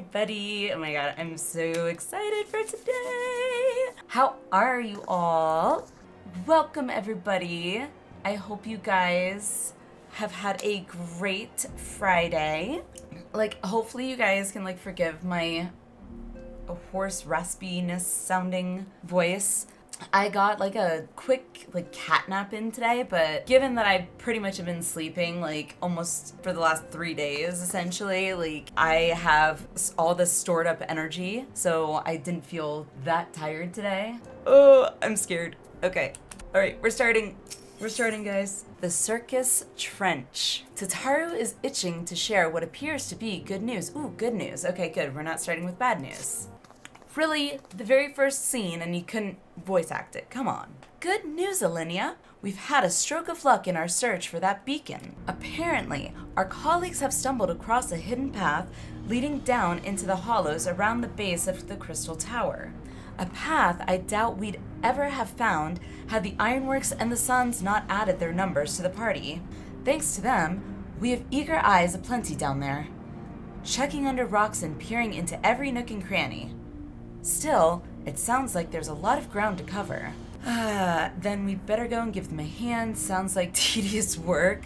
everybody. Oh my god, I'm so excited for today. How are you all? Welcome everybody. I hope you guys have had a great Friday. Like, hopefully you guys can forgive my hoarse raspiness sounding voice. I got a quick cat nap in today, but given that I pretty much have been sleeping almost for the last 3 days essentially, I have all this stored up energy, so I didn't feel that tired today. Oh, I'm scared. Okay. All right, we're starting guys. The Circus Trench. Tataru is itching to share what appears to be good news. Ooh, good news. Okay, good. We're not starting with bad news. Really, the very first scene and you couldn't voice act it. Come on. Good news, Alliniea. We've had a stroke of luck in our search for that beacon. Apparently, our colleagues have stumbled across a hidden path leading down into the hollows around the base of the Crystal Tower. A path I doubt we'd ever have found had the Ironworks and the Suns not added their numbers to the party. Thanks to them, we have eager eyes aplenty down there, checking under rocks and peering into every nook and cranny. Still, it sounds like there's a lot of ground to cover. Then we better go and give them a hand. Sounds like tedious work,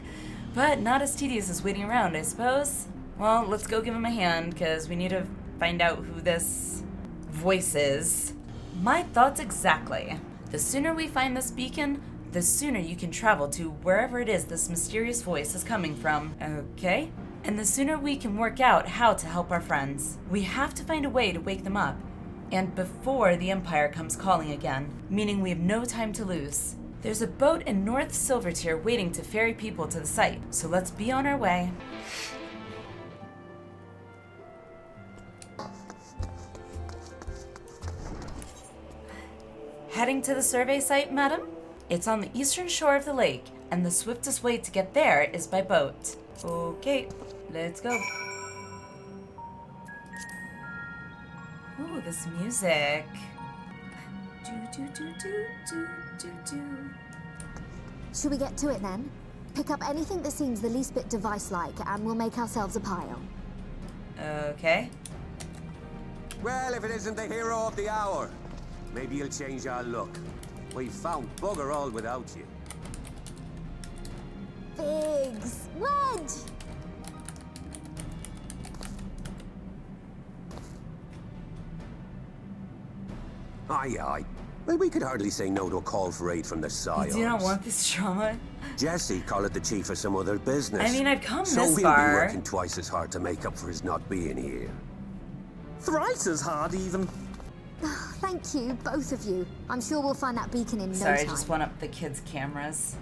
but not as tedious as waiting around, I suppose. Well, let's go give them a hand, because we need to find out who this voice is. My thoughts exactly. The sooner we find this beacon, the sooner you can travel to wherever it is this mysterious voice is coming from. Okay? And the sooner we can work out how to help our friends. We have to find a way to wake them up. And before the Empire comes calling again, meaning we have no time to lose. There's a boat in North Silvertier waiting to ferry people to the site, so let's be on our way. Heading to the survey site, madam? It's on the eastern shore of the lake, and the swiftest way to get there is by boat. Okay, let's go. Ooh, this music. Do, do, do, do, do, do, do. Should we get to it then? Pick up anything that seems the least bit device-like, and we'll make ourselves a pile. Okay. Well, if it isn't the hero of the hour, maybe you'll change our look. We've found bugger all without you. Biggs! Wedge! Aye, aye. Well, we could hardly say no to a call for aid from the Scions. You do not want this drama? Jesse call it the chief of some other business. I mean, I've come so this we'll far. be working twice as hard to make up for his not being here. Thrice as hard, even. Thank you, both of you. I'm sure we'll find that beacon in no time. Sorry, I just went up the kids' cameras.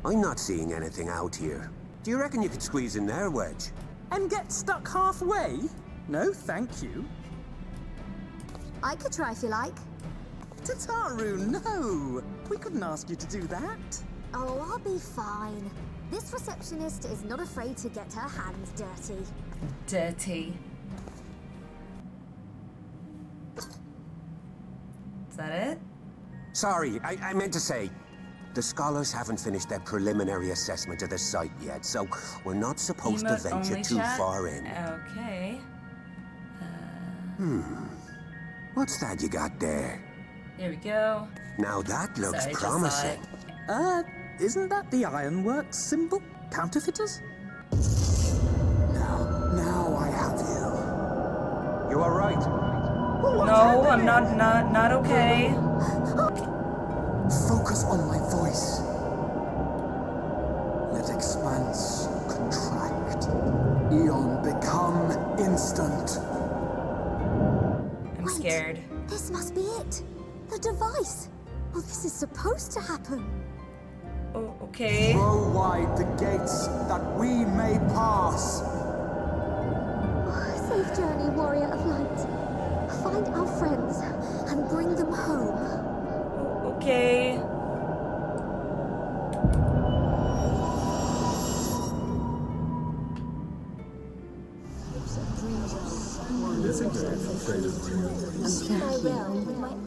I'm not seeing anything out here. Do you reckon you could squeeze in there, Wedge? And get stuck halfway? No, thank you. I could try if you like. Tataru, no! We couldn't ask you to do that. Oh, I'll be fine. This receptionist is not afraid to get her hands dirty. Dirty. Is that it? Sorry, I meant to say, the scholars haven't finished their preliminary assessment of the site yet, so we're not supposed to venture too far in. Okay. What's that you got there? Here we go. Now that looks Sorry, promising. Isn't that the Ironworks symbol? Counterfeiters? Now I have you. You are right. No, I'm not okay. Focus on my voice. Let expanse contract. Eon become instant. I'm scared. This must be it. The device. Oh, this is supposed to happen. Oh, okay. Throw wide the gates that we may pass. Safe journey, warrior of light. Find our friends and bring them home. Okay.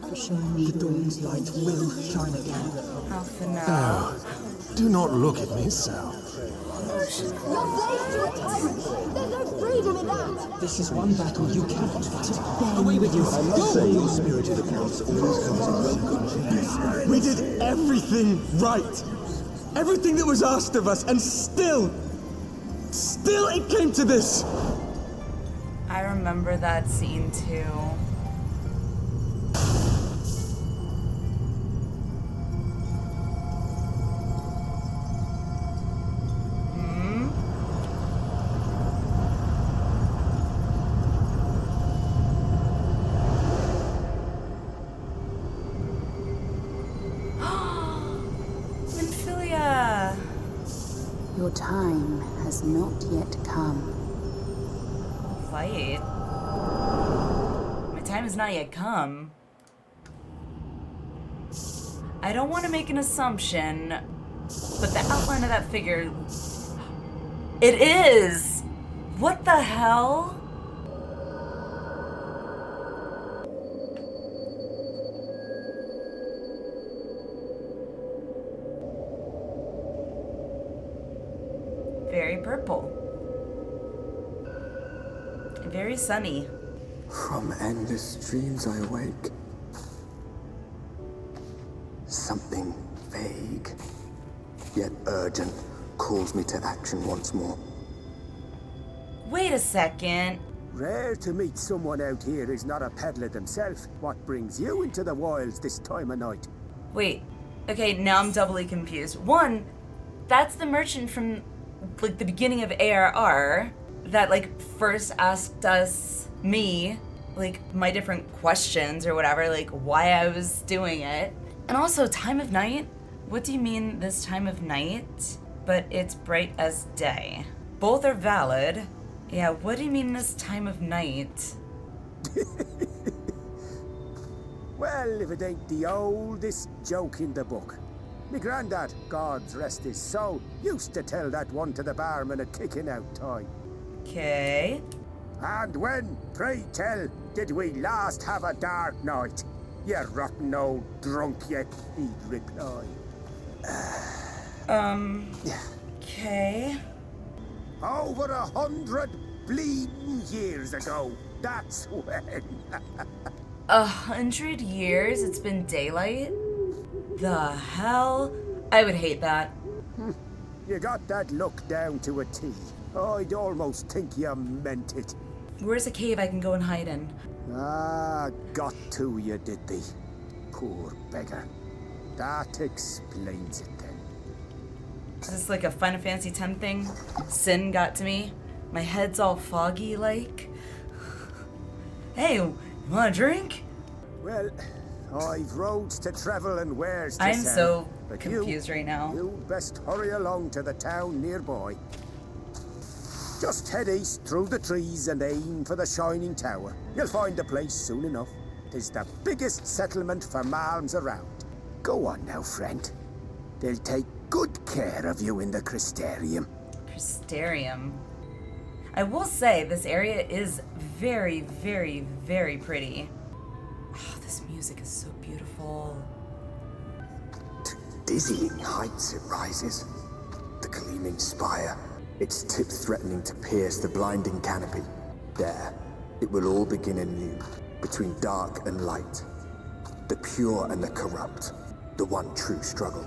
For showing me the dawn's light will shine again. Half an hour. Oh, do not look at me so. There's no freedom in that! This is one battle you cannot fight. Away with you! I must say, your spirited accounts always comes in welcome. We did everything right! Everything that was asked of us, and still it came to this! I remember that scene too. Your time has not yet come. Fight. My time has not yet come. I don't want to make an assumption, but the outline of that figure... It is! What the hell? Very purple. Very sunny. From endless dreams I awake. Something vague, yet urgent, calls me to action once more. Wait a second. Rare to meet someone out here who's not a peddler themselves. What brings you into the wilds this time of night? Wait. Okay, now I'm doubly confused. One, that's the merchant from like the beginning of ARR that like first asked me like my different questions or whatever, like why I was doing it. And also time of night. What do you mean this time of night? But it's bright as day. Both are valid. Yeah, what do you mean this time of night? Well, if it ain't the oldest joke in the book. Me granddad, God's rest his soul, used to tell that one to the barman at kicking out time. Okay. And when, pray tell, did we last have a dark night? You rotten old drunk, you, he'd reply. Okay. Over 100 bleeding years ago, that's when. 100 years it's been daylight? The hell? I would hate that. You got that look down to a T. I'd almost think you meant it. Where's a cave I can go and hide in? Ah, got to you, did they? Poor beggar. That explains it then. Is this like a Final Fantasy X thing? Sin got to me. My head's all foggy like. Hey, you want a drink? Well, I've roads to travel and wares to I'm sell, so but confused right now. You'd best hurry along to the town nearby. Just head east through the trees and aim for the Shining Tower. You'll find the place soon enough. 'Tis the biggest settlement for malms around. Go on now, friend. They'll take good care of you in the Crystarium. Crystarium. I will say this area is very, very, very pretty. Oh, this music is so beautiful. To dizzying heights it rises. The gleaming spire, its tip threatening to pierce the blinding canopy. There, it will all begin anew, between dark and light. The pure and the corrupt. The one true struggle.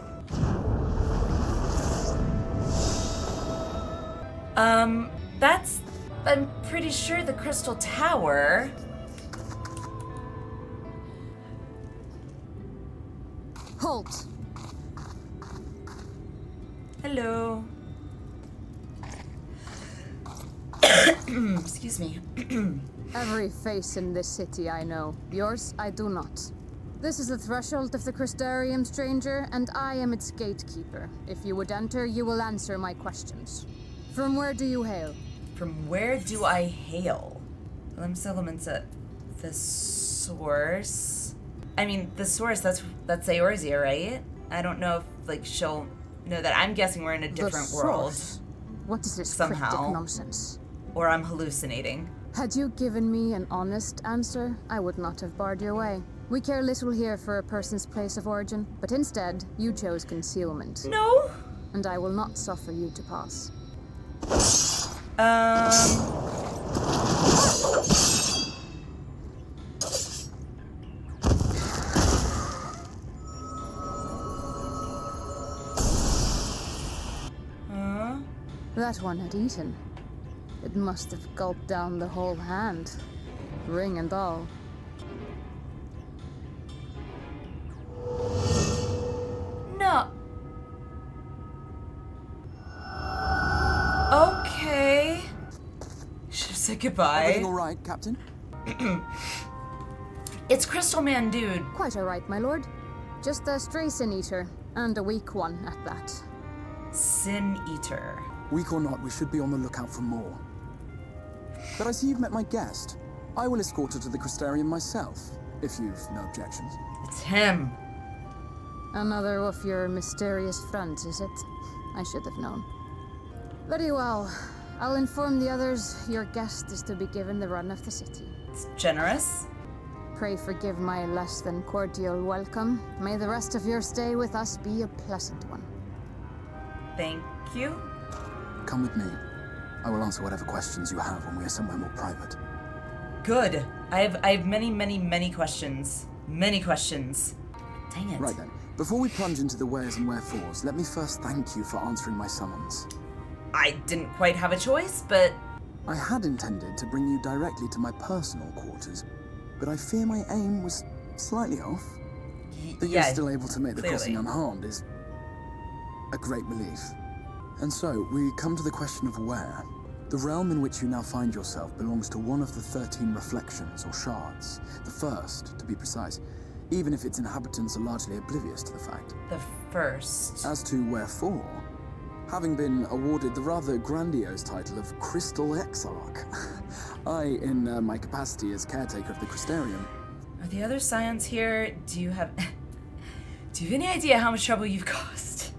That's, I'm pretty sure, the Crystal Tower. Halt! Hello. Excuse me. Every face in this city I know. Yours, I do not. This is the threshold of the Crystarium, stranger, and I am its gatekeeper. If you would enter, you will answer my questions. From where do you hail? From where do I hail? Lim settlements at the source. I mean, the source, that's Eorzea, right? I don't know if, like, she'll know that. I'm guessing we're in a different world. What is this somehow. cryptic nonsense? Or I'm hallucinating. Had you given me an honest answer, I would not have barred your way. We care little here for a person's place of origin, but instead, you chose concealment. No! And I will not suffer you to pass. That one had eaten. It must have gulped down the whole hand, ring and all. No. Okay. Should have said goodbye. Everything all right, Captain? It's Crystal Man, dude. Quite all right, my lord. Just a stray sin eater, and a weak one at that. Sin Eater. Weak or not, we should be on the lookout for more. But I see you've met my guest. I will escort her to the Crystarium myself, if you've no objections. It's him. Another of your mysterious friends, is it? I should have known. Very well. I'll inform the others your guest is to be given the run of the city. It's generous. Pray forgive my less than cordial welcome. May the rest of your stay with us be a pleasant one. Thank you. Come with me. I will answer whatever questions you have when we are somewhere more private. Good. I have many questions. Many questions. Dang it. Right then. Before we plunge into the wheres and wherefores, let me first thank you for answering my summons. I didn't quite have a choice, but... I had intended to bring you directly to my personal quarters, but I fear my aim was slightly off. That you're still able to make the crossing unharmed is a great relief. And so, we come to the question of where. The realm in which you now find yourself belongs to one of the 13 reflections, or shards. The first, to be precise, even if its inhabitants are largely oblivious to the fact. The first. As to wherefore, having been awarded the rather grandiose title of Crystal Exarch, I, in my capacity as caretaker of the Crystarium. Are the other scions here? Do you have any idea how much trouble you've caused?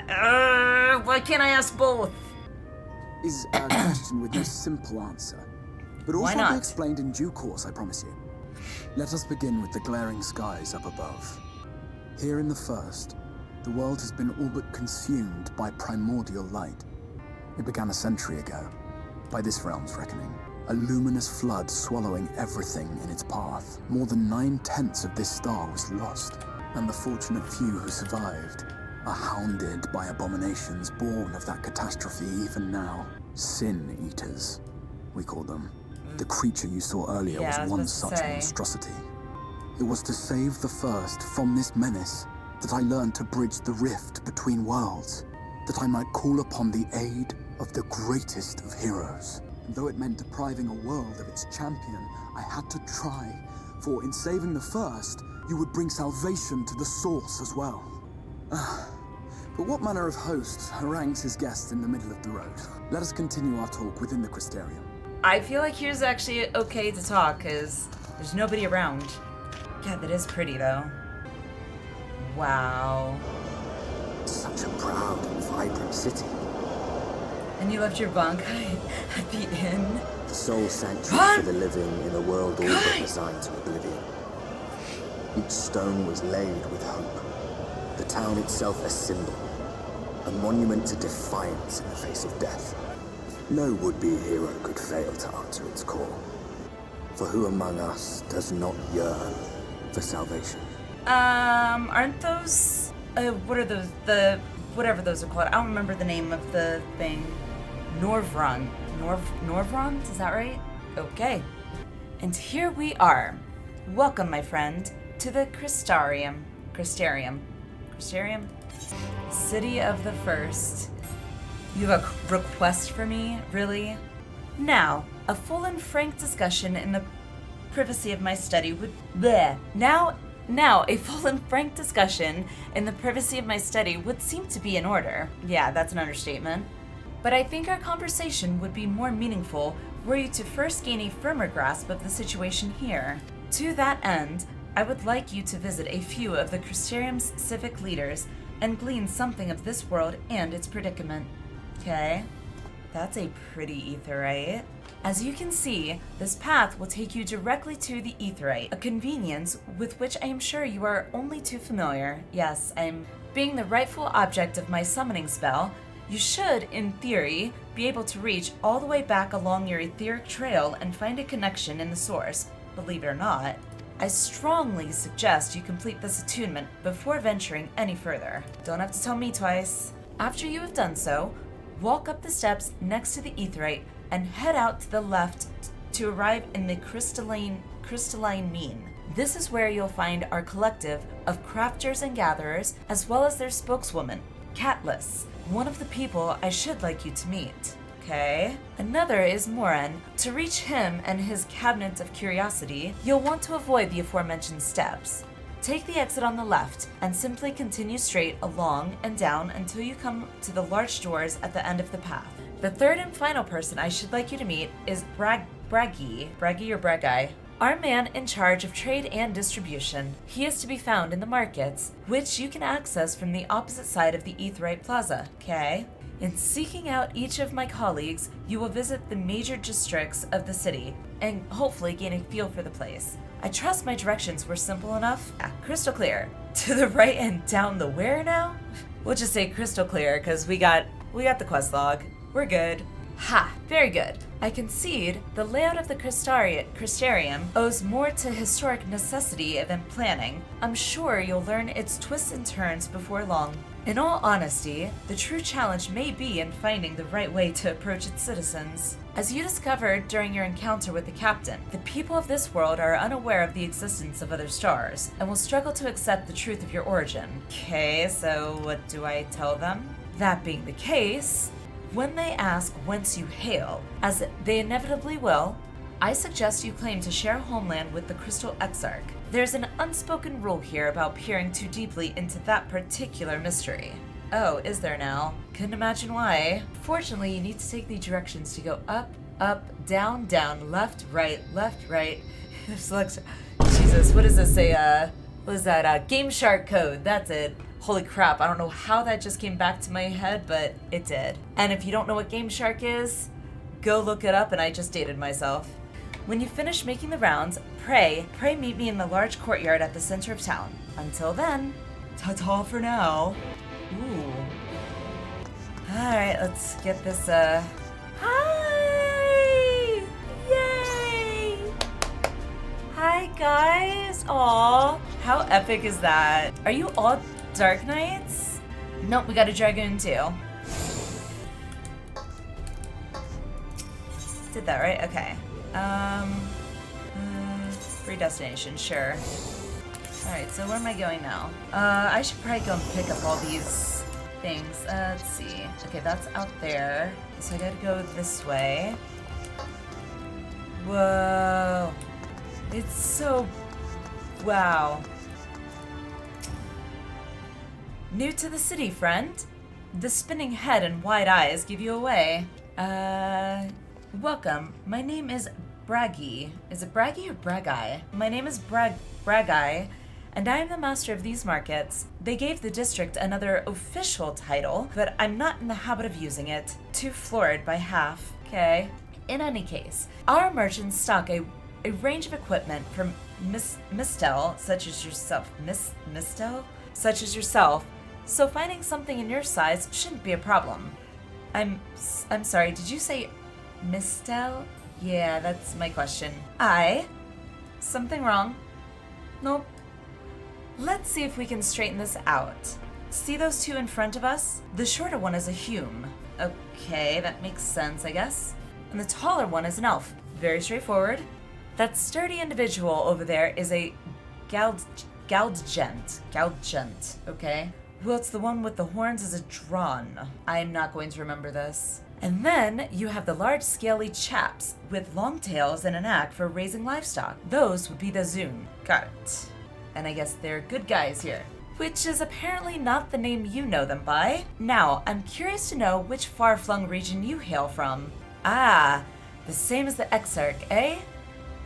Why can't I ask both? Is a question with no simple answer, but also will be explained in due course, I promise you. Let us begin with the glaring skies up above. Here in the first, the world has been all but consumed by primordial light. It began a century ago, by this realm's reckoning. A luminous flood swallowing everything in its path. More than 9/10 of this star was lost, and the fortunate few who survived are hounded by abominations born of that catastrophe even now. Sin Eaters, we call them. The creature you saw earlier was one such monstrosity. It was to save the first from this menace that I learned to bridge the rift between worlds, that I might call upon the aid of the greatest of heroes. And though it meant depriving a world of its champion, I had to try, for in saving the first, you would bring salvation to the source as well. But what manner of host harangues his guests in the middle of the road? Let us continue our talk within the Crystarium. I feel like here's actually okay to talk, because there's nobody around. Yeah, that is pretty, though. Wow. Such a proud and vibrant city. And you left your bunk at the inn? The sole sanctuary for the living in a world all but resigned to oblivion. Each stone was laid with hope. The town itself a symbol, a monument to defiance in the face of death. No would-be hero could fail to answer its call. For who among us does not yearn for salvation? Aren't those, what are those, whatever those are called, I don't remember the name of the thing. Norvrond, is that right? Okay. And here we are. Welcome, my friend, to the Crystarium. City of the First. You have a request for me, really? Now, a full and frank discussion in the privacy of my study would... Bleh. Now, a full and frank discussion in the privacy of my study would seem to be in order. Yeah, that's an understatement. But I think our conversation would be more meaningful were you to first gain a firmer grasp of the situation here. To that end, I would like you to visit a few of the Crystarium's civic leaders and glean something of this world and its predicament. Okay? That's a pretty aetheryte. As you can see, this path will take you directly to the aetheryte, a convenience with which I am sure you are only too familiar. Yes, I'm being the rightful object of my summoning spell. You should, in theory, be able to reach all the way back along your etheric trail and find a connection in the source. Believe it or not, I strongly suggest you complete this attunement before venturing any further. Don't have to tell me twice. After you have done so, walk up the steps next to the aetheryte and head out to the left to arrive in the crystalline mean. This is where you'll find our collective of crafters and gatherers, as well as their spokeswoman, Catless, one of the people I should like you to meet. Okay. Another is Moran. To reach him and his cabinet of curiosity, you'll want to avoid the aforementioned steps. Take the exit on the left and simply continue straight along and down until you come to the large doors at the end of the path. The third and final person I should like you to meet is Braggy or Braggai, our man in charge of trade and distribution. He is to be found in the markets, which you can access from the opposite side of the Aetheryte Plaza, okay? In seeking out each of my colleagues, you will visit the major districts of the city and hopefully gain a feel for the place. I trust my directions were simple enough. Crystal clear. To the right and down the where now? We'll just say crystal clear because we got the quest log. We're good. Ha! Very good. I concede the layout of the Crystarium owes more to historic necessity than planning. I'm sure you'll learn its twists and turns before long. In all honesty, the true challenge may be in finding the right way to approach its citizens. As you discovered during your encounter with the captain, the people of this world are unaware of the existence of other stars, and will struggle to accept the truth of your origin. Okay, so what do I tell them? That being the case, when they ask whence you hail, as they inevitably will, I suggest you claim to share a homeland with the Crystal Exarch. There's an unspoken rule here about peering too deeply into that particular mystery. Oh, is there now? Couldn't imagine why. Fortunately, you need to take the directions to go up, up, down, down, left, right, select. Jesus, what does this say? What is that? Game Shark code. That's it. Holy crap, I don't know how that just came back to my head, but it did. And if you don't know what Game Shark is, go look it up, and I just dated myself. When you finish making the rounds, pray meet me in the large courtyard at the center of town. Until then, ta-ta for now. Ooh. Alright, let's get this, Hi! Yay! Hi, guys! Aw, how epic is that? Are you all Dark Knights? Nope, we got a Dragoon too. Did that right? Okay. Free destination, sure. Alright, so where am I going now? I should probably go and pick up all these things. Let's see. Okay, that's out there. So I gotta go this way. Whoa. It's so... wow. New to the city, friend? The spinning head and wide eyes give you away. Welcome. My name is Braggy. Is it Braggy or Braggai? My name is Braggai, and I am the master of these markets. They gave the district another official title, but I'm not in the habit of using it. Too florid by half. Okay. In any case, our merchants stock a range of equipment from Mistel, such as yourself. Mistel? Such as yourself. So finding something in your size shouldn't be a problem. I'm sorry, did you say Mistel? Yeah, that's my question. Something wrong? Nope. Let's see if we can straighten this out. See those two in front of us? The shorter one is a Hume. Okay, that makes sense, I guess. And the taller one is an elf. Very straightforward. That sturdy individual over there is a Galdgent, okay? Whilst the one with the horns is a Dron. I am not going to remember this. And then you have the large scaly chaps with long tails and a knack for raising livestock. Those would be the Zune. Got it. And I guess they're good guys here. Which is apparently not the name you know them by. Now, I'm curious to know which far-flung region you hail from. Ah, the same as the Exarch, eh?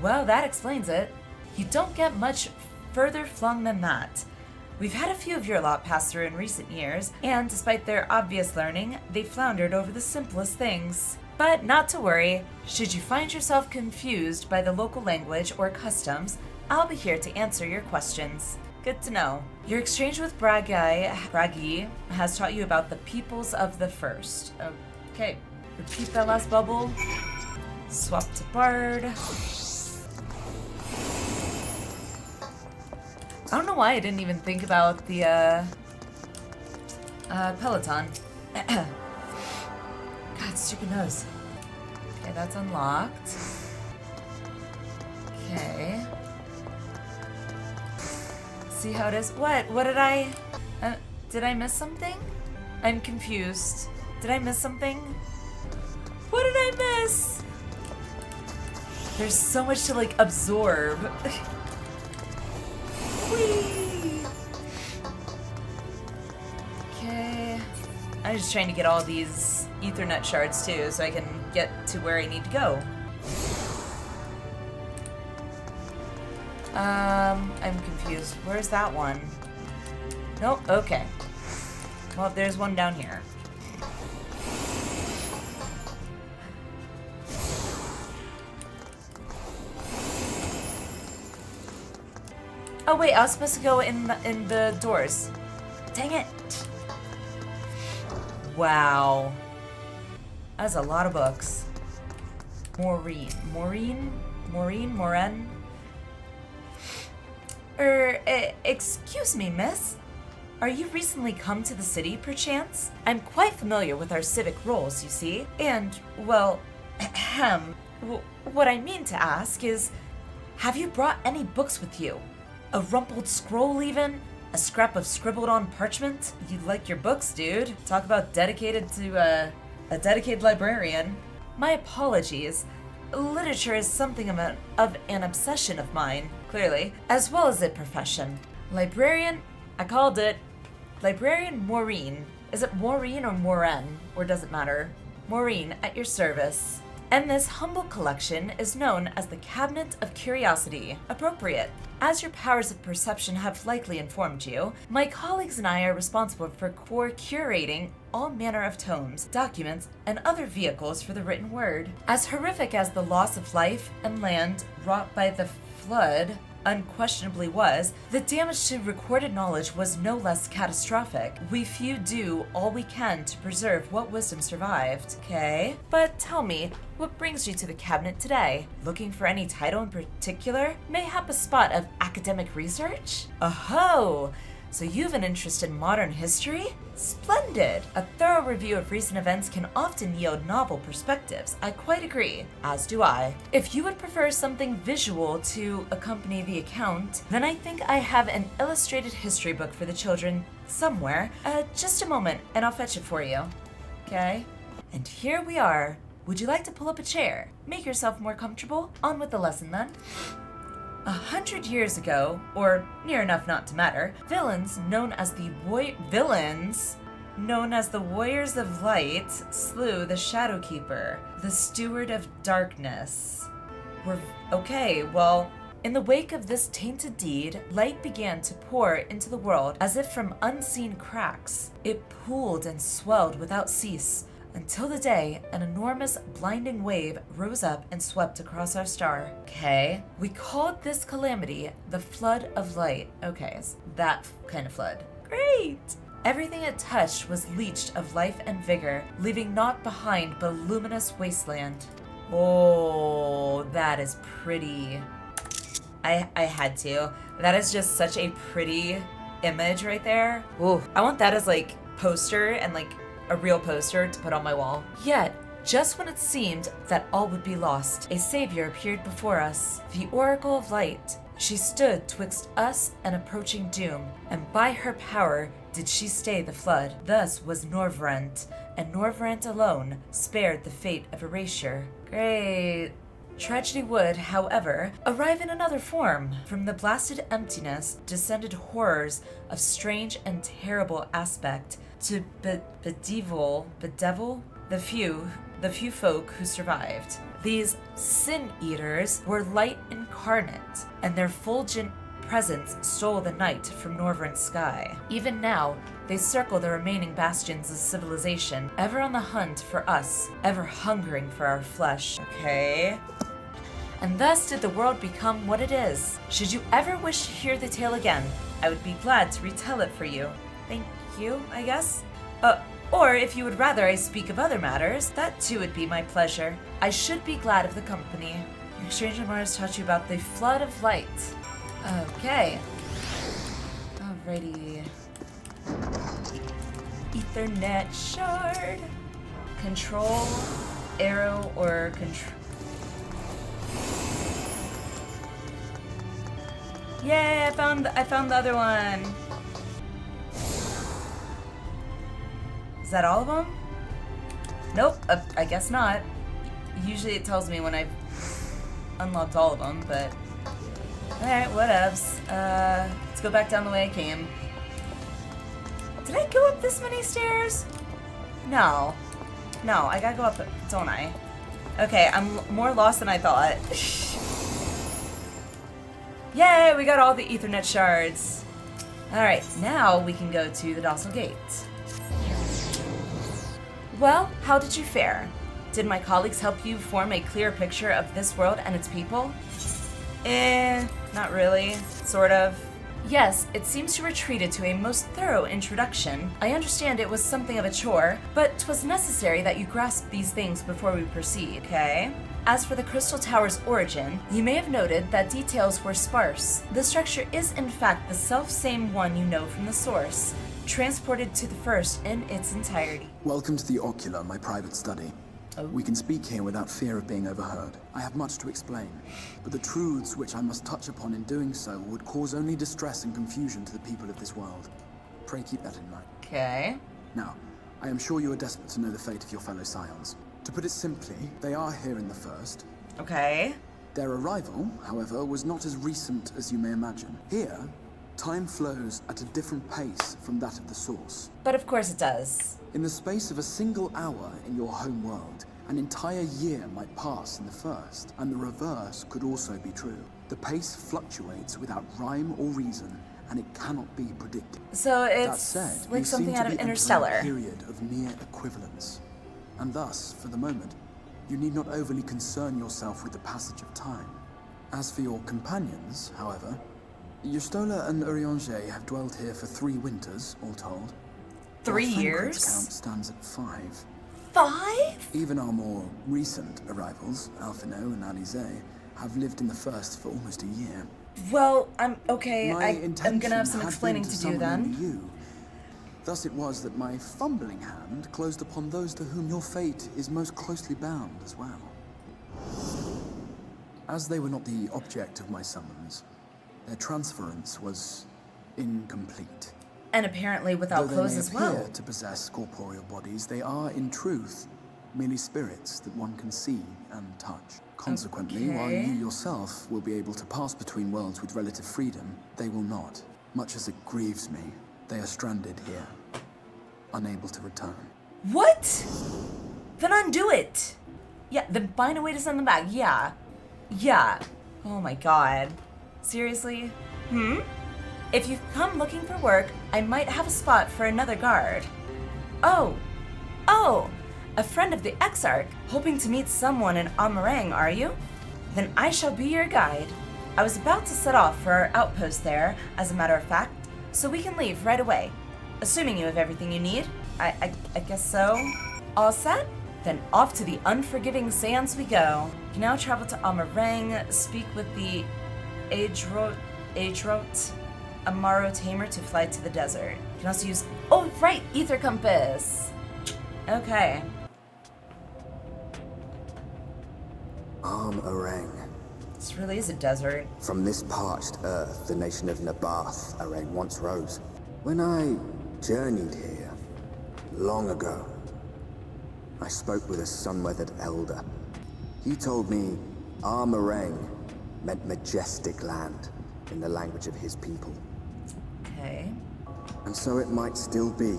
Well, that explains it. You don't get much further flung than that. We've had a few of your lot pass through in recent years, and despite their obvious learning, they floundered over the simplest things. But not to worry, should you find yourself confused by the local language or customs, I'll be here to answer your questions. Good to know. Your exchange with Bragi has taught you about the peoples of the first. Okay, repeat that last bubble. Swap to Bard. I don't know why I didn't even think about the Peloton. God, stupid nose. Okay, that's unlocked. Okay. See how it is? What did I miss something? I'm confused. Did I miss something? What did I miss? There's so much to like absorb. Whee! Okay. I'm just trying to get all these Ethernet shards too so I can get to where I need to go. I'm confused. Where's that one? Nope, okay. Well, there's one down here. Oh wait, I was supposed to go in the doors. Dang it. Wow. That's a lot of books. Maureen? Excuse me, miss. Are you recently come to the city, perchance? I'm quite familiar with our civic roles, you see. And, well, what I mean to ask is, have you brought any books with you? A rumpled scroll, even? A scrap of scribbled-on parchment? You like your books, dude. Talk about dedicated to, a dedicated librarian. My apologies. Literature is something of an obsession of mine, clearly, as well as a profession. Librarian? I called it. Librarian Maureen. Is it Maureen or Moren? Or does it matter? Maureen, at your service. And this humble collection is known as the Cabinet of Curiosity. Appropriate. As your powers of perception have likely informed you, my colleagues and I are responsible for curating all manner of tomes, documents, and other vehicles for the written word. As horrific as the loss of life and land wrought by the flood unquestionably was, the damage to recorded knowledge was no less catastrophic. We few do all we can to preserve what wisdom survived, okay? But tell me, what brings you to the cabinet today? Looking for any title in particular? Mayhap a spot of academic research? Oh-ho! So you've an interest in modern history? Splendid! A thorough review of recent events can often yield novel perspectives. I quite agree, as do I. If you would prefer something visual to accompany the account, then I think I have an illustrated history book for the children somewhere. Just a moment, and I'll fetch it for you. Okay? And here we are. Would you like to pull up a chair? Make yourself more comfortable. On with the lesson then. 100 years ago, or near enough not to matter, villains known as the Warriors of Light slew the Shadowkeeper, the Steward of Darkness. In the wake of this tainted deed, light began to pour into the world as if from unseen cracks. It pooled and swelled without cease, until the day an enormous blinding wave rose up and swept across our star. Okay. We called this calamity the Flood of Light. Okay, that kind of flood. Great! Everything it touched was leached of life and vigor, leaving naught behind but a luminous wasteland. Oh, that is pretty. I had to. That is just such a pretty image right there. Ooh, I want that as like poster and like a real poster to put on my wall. Yet, just when it seemed that all would be lost, a savior appeared before us, the Oracle of Light. She stood twixt us and approaching doom, and by her power did she stay the flood. Thus was Norvrent, and Norvrent alone spared the fate of erasure. Great. Tragedy would, however, arrive in another form. From the blasted emptiness descended horrors of strange and terrible aspect, to bedevil the few folk who survived. These sin-eaters were light incarnate, and their fulgent presence stole the night from Norvrent's sky. Even now, they circle the remaining bastions of civilization, ever on the hunt for us, ever hungering for our flesh. Okay. And thus did the world become what it is. Should you ever wish to hear the tale again, I would be glad to retell it for you. Thank you, I guess? Or if you would rather I speak of other matters, that too would be my pleasure. I should be glad of the company. Your exchange of Mars taught you about the flood of light. Okay. Alrighty. Ethernet shard. Control, arrow, or control. Yay! I found the other one. Is that all of them? Nope. I guess not. Usually it tells me when I've unlocked all of them, but all right, whatevs. Let's go back down the way I came. Did I go up this many stairs? No, I gotta go up, don't I? Okay, I'm more lost than I thought. Yay, we got all the Ethernet shards. Alright, now we can go to the Docile Gate. Well, how did you fare? Did my colleagues help you form a clear picture of this world and its people? Not really. Sort of. Yes, it seems you were treated to a most thorough introduction. I understand it was something of a chore, but 'twas necessary that you grasp these things before we proceed, okay? As for the Crystal Tower's origin, you may have noted that details were sparse. The structure is in fact the self-same one you know from the source, transported to the first in its entirety. Welcome to the Ocular, my private study. We can speak here without fear of being overheard. I have much to explain, but the truths which I must touch upon in doing so would cause only distress and confusion to the people of this world. Pray keep that in mind. Okay. Now, I am sure you are desperate to know the fate of your fellow scions. To put it simply, they are here in the first. Okay. Their arrival, however, was not as recent as you may imagine. Here, time flows at a different pace from that of the source. But of course it does. In the space of a single hour in your home world, an entire year might pass in the first, and the reverse could also be true. The pace fluctuates without rhyme or reason, and it cannot be predicted. So it's that said, like something out of Interstellar. A period of near equivalence, and thus, for the moment, you need not overly concern yourself with the passage of time. As for your companions, however, Yustola and Urianger have dwelled here for 3 winters, all told. 3 Our years? count stands at 5. 5? Even our more recent arrivals, Alphino and Alisae, have lived in the first for almost a year. Well, I'm okay. My I'm gonna have some intention had explaining been to do summon then. only you. Thus it was that my fumbling hand closed upon those to whom your fate is most closely bound as well. As they were not the object of my summons, their transference was incomplete. And apparently without Though clothes they as may well. appear to possess corporeal bodies, they are in truth merely spirits that one can see and touch. Consequently, while you yourself will be able to pass between worlds with relative freedom, they will not. Much as it grieves me, they are stranded here, unable to return. What? Then undo it. Yeah, then find a way to send them back. Yeah. Yeah. Oh my god. Seriously? If you've come looking for work, I might have a spot for another guard. Oh, a friend of the Exarch, hoping to meet someone in Amh Araeng, are you? Then I shall be your guide. I was about to set off for our outpost there, as a matter of fact, so we can leave right away. Assuming you have everything you need. I guess so. All set? Then off to the unforgiving sands we go. You can now travel to Amh Araeng, speak with the Agerot, a Maro tamer to fly to the desert. You can also use, oh right, ether compass. Okay. Amh Araeng. This really is a desert. From this parched earth, the nation of Nabath Araeng once rose. When I journeyed here, long ago, I spoke with a sun-weathered elder. He told me Amh Araeng meant majestic land in the language of his people. Okay. And so it might still be,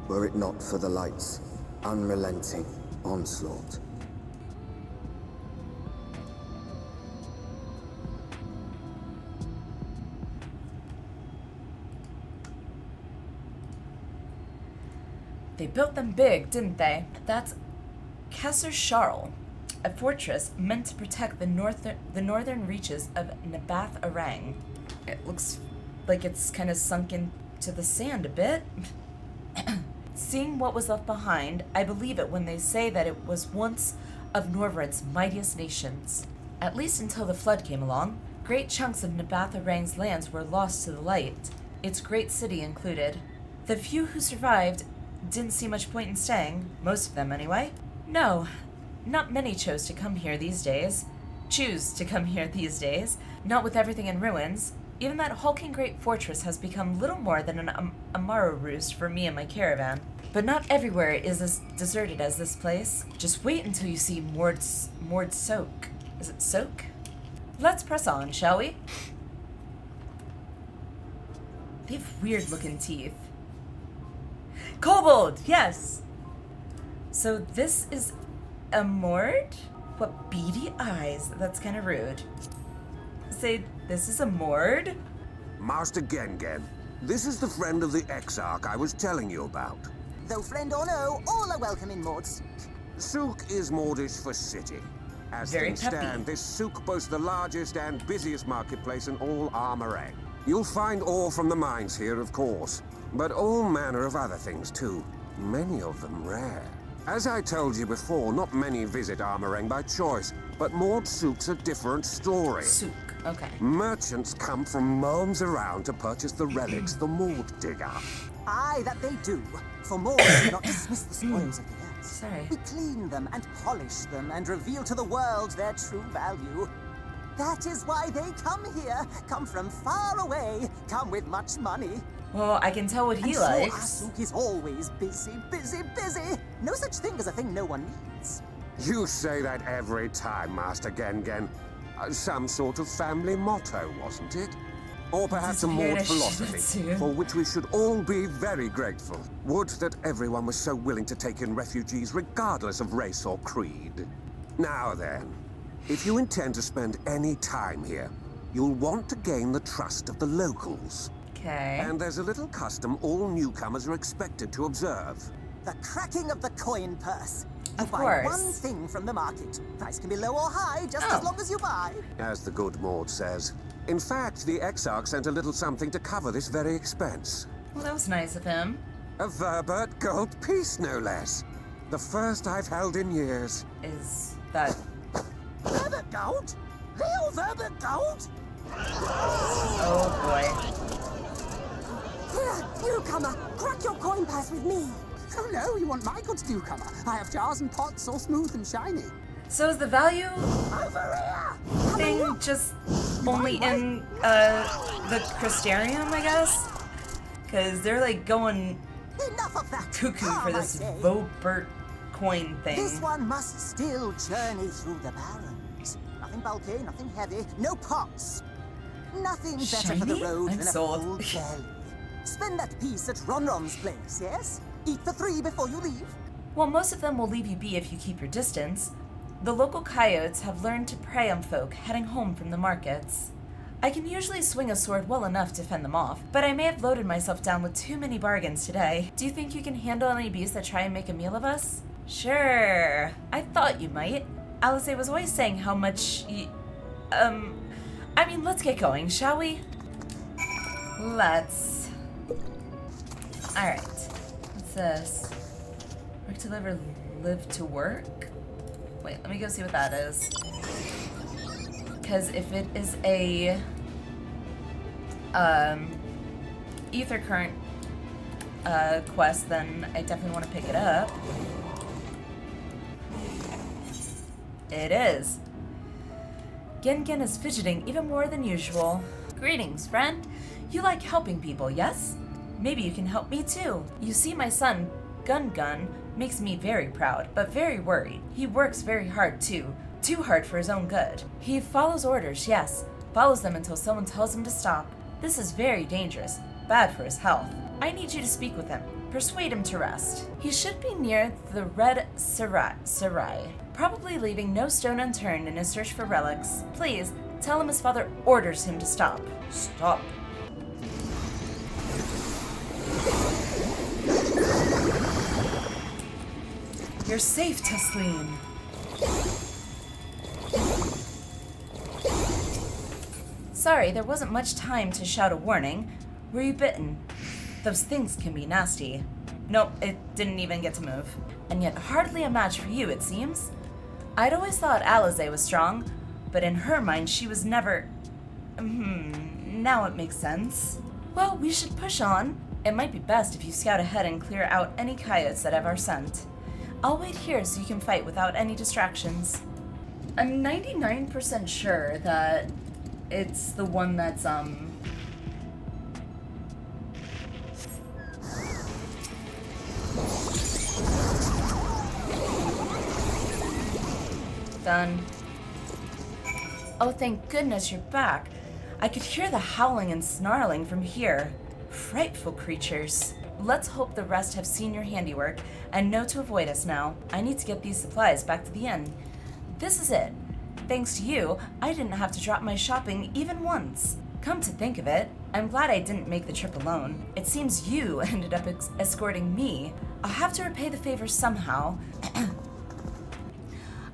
were it not for the light's unrelenting onslaught. They built them big, didn't they? That's Kasser Sharl, a fortress meant to protect the northern reaches of Nabath Araeng. It looks like it's kind of sunk into the sand a bit. Seeing what was left behind, I believe it when they say that it was once of Norvryd's mightiest nations. At least until the flood came along. Great chunks of Amh Araeng's lands were lost to the light, its great city included. The few who survived didn't see much point in staying, most of them anyway. No, not many chose to come here these days. Choose to come here these days, not with everything in ruins. Even that hulking great fortress has become little more than an Amaro roost for me and my caravan. But not everywhere is as deserted as this place. Just wait until you see Mord Souq. Is it Souq? Let's press on, shall we? They have weird looking teeth. Kobold, yes! So this is a Mord? What beady eyes. That's kind of rude. Say, this is a Mord? Master Gengen, this is the friend of the Exarch I was telling you about. Though friend or no, all are welcome in Mord's. Souq is Mordish for city. As things stand, this Souq boasts the largest and busiest marketplace in all Amh Araeng. You'll find ore from the mines here, of course, but all manner of other things too. Many of them rare. As I told you before, not many visit Amh Araeng by choice, but Mord Souq's a different story. Souq, okay. Merchants come from realms around to purchase the relics the Mord dig up. Aye, that they do. For Mord do not dismiss the spoils of the earth. Sorry. We clean them and polish them and reveal to the world their true value. That is why they come here, come from far away, come with much money. Well, I can tell what he likes. So our Souq is always busy, busy, busy. No such thing as a thing no one needs. You say that every time, Master Gengen. Some sort of family motto, wasn't it? Or perhaps a Mord philosophy, for which we should all be very grateful. Would that everyone was so willing to take in refugees regardless of race or creed. Now then, if you intend to spend any time here, you'll want to gain the trust of the locals. Okay. And there's a little custom all newcomers are expected to observe. The cracking of the coin purse. Of buy course. one thing from the market. Price can be low or high, just as long as you buy. As the good Mord says. In fact, the Exarch sent a little something to cover this very expense. Well, that was nice of him. A Verbert gold piece, no less. The first I've held in years. Is that... Verbert gold? Real Verbert gold? Oh, boy. Here, newcomer, crack your coin purse with me. Oh no, you want my goods, newcomer? I have jars and pots all smooth and shiny. So is the value thing just only in the Crystarium, I guess? Because they're like going Enough of that. cuckoo for this Vobert coin thing. This one must still journey through the barrens. Nothing bulky, nothing heavy, no pots. Nothing better for the road than a full belly. Spend that piece at Ronron's place, yes? Eat the 3 before you leave. Well, most of them will leave you be if you keep your distance. The local coyotes have learned to prey on folk heading home from the markets. I can usually swing a sword well enough to fend them off, but I may have loaded myself down with too many bargains today. Do you think you can handle any beasts that try and make a meal of us? Sure, I thought you might. Alisae was always saying how much I mean, let's get going, shall we? Let's. Alright. What's this? Work to live or live to work? Wait, let me go see what that is. Because if it is a ether current quest, then I definitely want to pick it up. It is. Gengen is fidgeting even more than usual. Greetings, friend. You like helping people, yes? Maybe you can help me too. You see, my son, Gun makes me very proud, but very worried. He works very hard too. Too hard for his own good. He follows orders, yes. Follows them until someone tells him to stop. This is very dangerous. Bad for his health. I need you to speak with him. Persuade him to rest. He should be near the Red Sarai. Probably leaving no stone unturned in his search for relics. Please, tell him his father orders him to stop. Stop. You're safe, Tesleen. Sorry, there wasn't much time to shout a warning. Were you bitten? Those things can be nasty. Nope, it didn't even get to move. And yet hardly a match for you, it seems. I'd always thought Alisae was strong, but in her mind she was never... now it makes sense. Well, we should push on. It might be best if you scout ahead and clear out any coyotes that have our scent. I'll wait here so you can fight without any distractions. I'm 99% sure that it's the one that's, done. Oh, thank goodness you're back. I could hear the howling and snarling from here. Frightful creatures. Let's hope the rest have seen your handiwork and know to avoid us now. I need to get these supplies back to the inn. This is it. Thanks to you, I didn't have to drop my shopping even once. Come to think of it, I'm glad I didn't make the trip alone. It seems you ended up escorting me. I'll have to repay the favor somehow.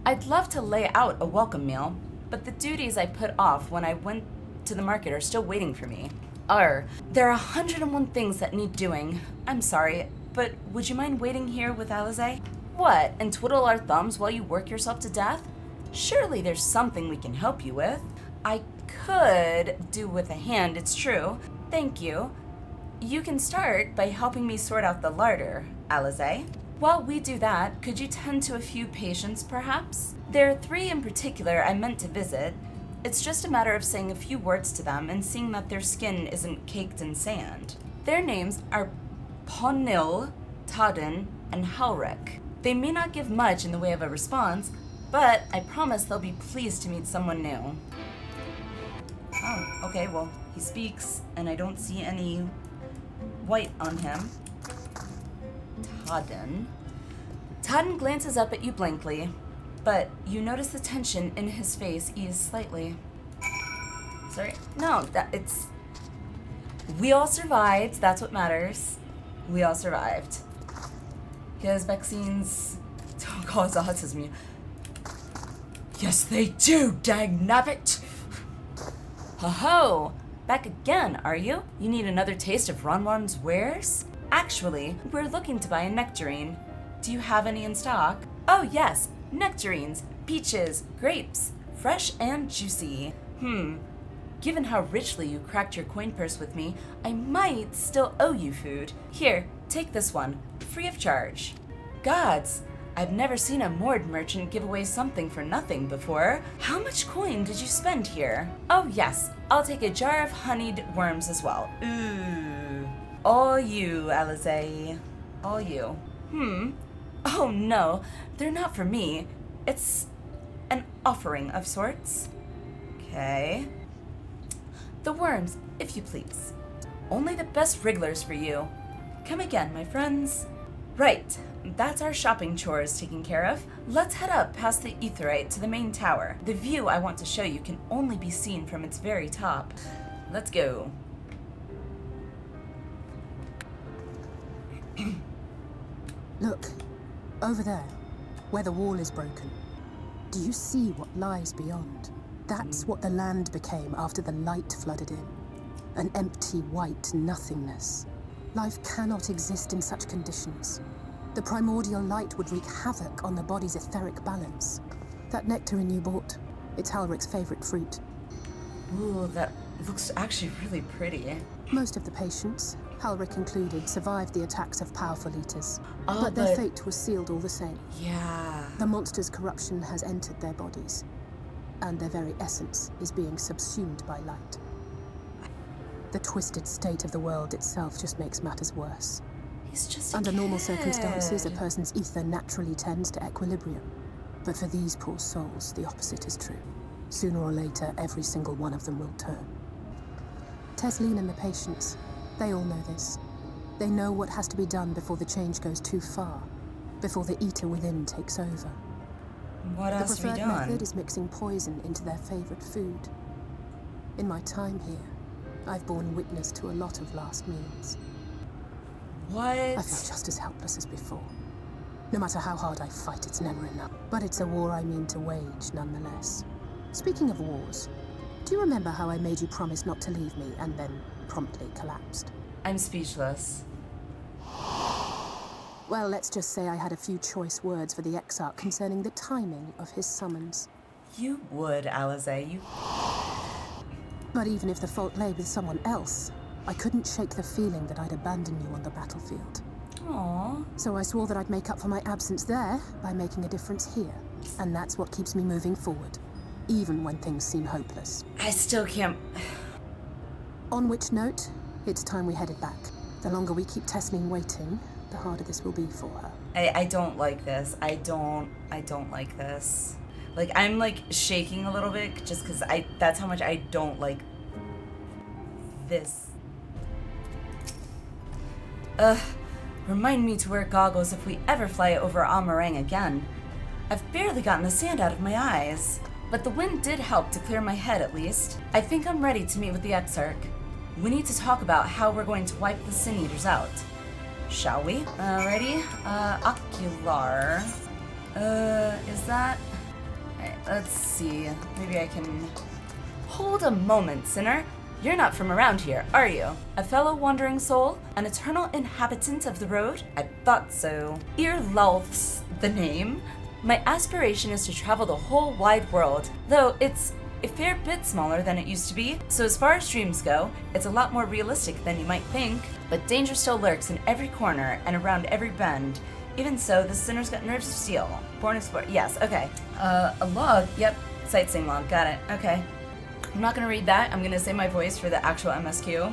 I'd love to lay out a welcome meal, but the duties I put off when I went to the market are still waiting for me. There are 101 things that need doing. I'm sorry, but would you mind waiting here with Alisae? What, and twiddle our thumbs while you work yourself to death? Surely there's something we can help you with. I could do with a hand, it's true. Thank you. You can start by helping me sort out the larder, Alisae. While we do that, could you tend to a few patients, perhaps? There are 3 in particular I meant to visit. It's just a matter of saying a few words to them and seeing that their skin isn't caked in sand. Their names are Ponil, Tadin, and Halric. They may not give much in the way of a response, but I promise they'll be pleased to meet someone new. Oh, okay, well, he speaks, and I don't see any white on him. Tadin. Tadin glances up at you blankly, but you notice the tension in his face ease slightly. Sorry? No, it's... We all survived, that's what matters. We all survived. Because vaccines don't cause autism. Yes, they do, dang nabbit! Ho-ho! Back again, are you? You need another taste of Ronron's wares? Actually, we're looking to buy a nectarine. Do you have any in stock? Oh yes, nectarines, peaches, grapes, fresh and juicy. Given how richly you cracked your coin purse with me, I might still owe you food. Here, take this one, free of charge. Gods, I've never seen a moored merchant give away something for nothing before. How much coin did you spend here? Oh yes, I'll take a jar of honeyed worms as well. Ooh. All you, Alisae. All you. Oh no, they're not for me. It's an offering of sorts. Okay. The worms, if you please. Only the best wrigglers for you. Come again, my friends. Right, that's our shopping chores taken care of. Let's head up past the Aetheryte to the main tower. The view I want to show you can only be seen from its very top. Let's go. Look, over there, where the wall is broken. Do you see what lies beyond? That's what the land became after the light flooded in. An empty white nothingness. Life cannot exist in such conditions. The primordial light would wreak havoc on the body's etheric balance. That nectarine you bought, it's Halric's favorite fruit. Ooh, that looks actually really pretty. Most of the patients, Halric included, survived the attacks of powerful eaters. But their fate was sealed all the same. Yeah. The monster's corruption has entered their bodies, and their very essence is being subsumed by light. The twisted state of the world itself just makes matters worse. He's just Under normal circumstances, a person's ether naturally tends to equilibrium. But for these poor souls, the opposite is true. Sooner or later, every single one of them will turn. Tesleen and the patients, they all know this. They know what has to be done before the change goes too far, before the eater within takes over. What has to be done? The preferred method is mixing poison into their favorite food. In my time here, I've borne witness to a lot of last meals. What? I feel just as helpless as before. No matter how hard I fight, it's never enough. But it's a war I mean to wage, nonetheless. Speaking of wars, do Do you remember how I made you promise not to leave me and then promptly collapsed? I'm speechless. Well, let's just say I had a few choice words for the Exarch concerning the timing of his summons. You would, Alisae. You... But even if the fault lay with someone else, I couldn't shake the feeling that I'd abandon you on the battlefield. Aww. So I swore that I'd make up for my absence there by making a difference here. And that's what keeps me moving forward, even when things seem hopeless. I still can't... On which note, it's time we headed back. The longer we keep Tesleen waiting, the harder this will be for her. I don't like this. I don't like this. Like, I'm like shaking a little bit just because that's how much I don't like this. Remind me to wear goggles if we ever fly over Amh Araeng again. I've barely gotten the sand out of my eyes. But the wind did help to clear my head at least. I think I'm ready to meet with the Exarch. We need to talk about how we're going to wipe the Sin Eaters out. Shall we? Ready? Ocular. Is that... Let's see. Maybe I can... Hold a moment, sinner. You're not from around here, are you? A fellow wandering soul? An eternal inhabitant of the road? I thought so. Earlulf's the name. My aspiration is to travel the whole wide world, though it's a fair bit smaller than it used to be. So as far as dreams go, it's a lot more realistic than you might think. But danger still lurks in every corner and around every bend. Even so, the sinner's got nerves of steel. Born explorer. Yes, okay. A log. Yep. Sightseeing log. Got it. Okay. I'm not gonna read that. I'm gonna say my voice for the actual MSQ.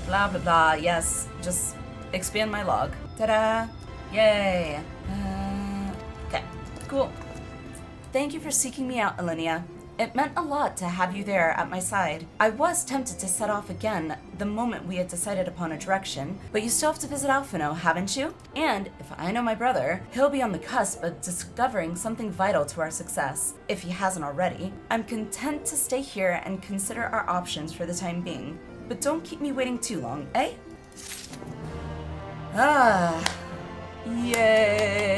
Blah, blah, blah. Yes. Just expand my log. Ta-da! Yay! Okay. Cool. Thank you for seeking me out, Alliniea. It meant a lot to have you there at my side. I was tempted to set off again the moment we had decided upon a direction, but you still have to visit Alphino, haven't you? And if I know my brother, he'll be on the cusp of discovering something vital to our success, if he hasn't already. I'm content to stay here and consider our options for the time being, but don't keep me waiting too long, eh? Ah, yay!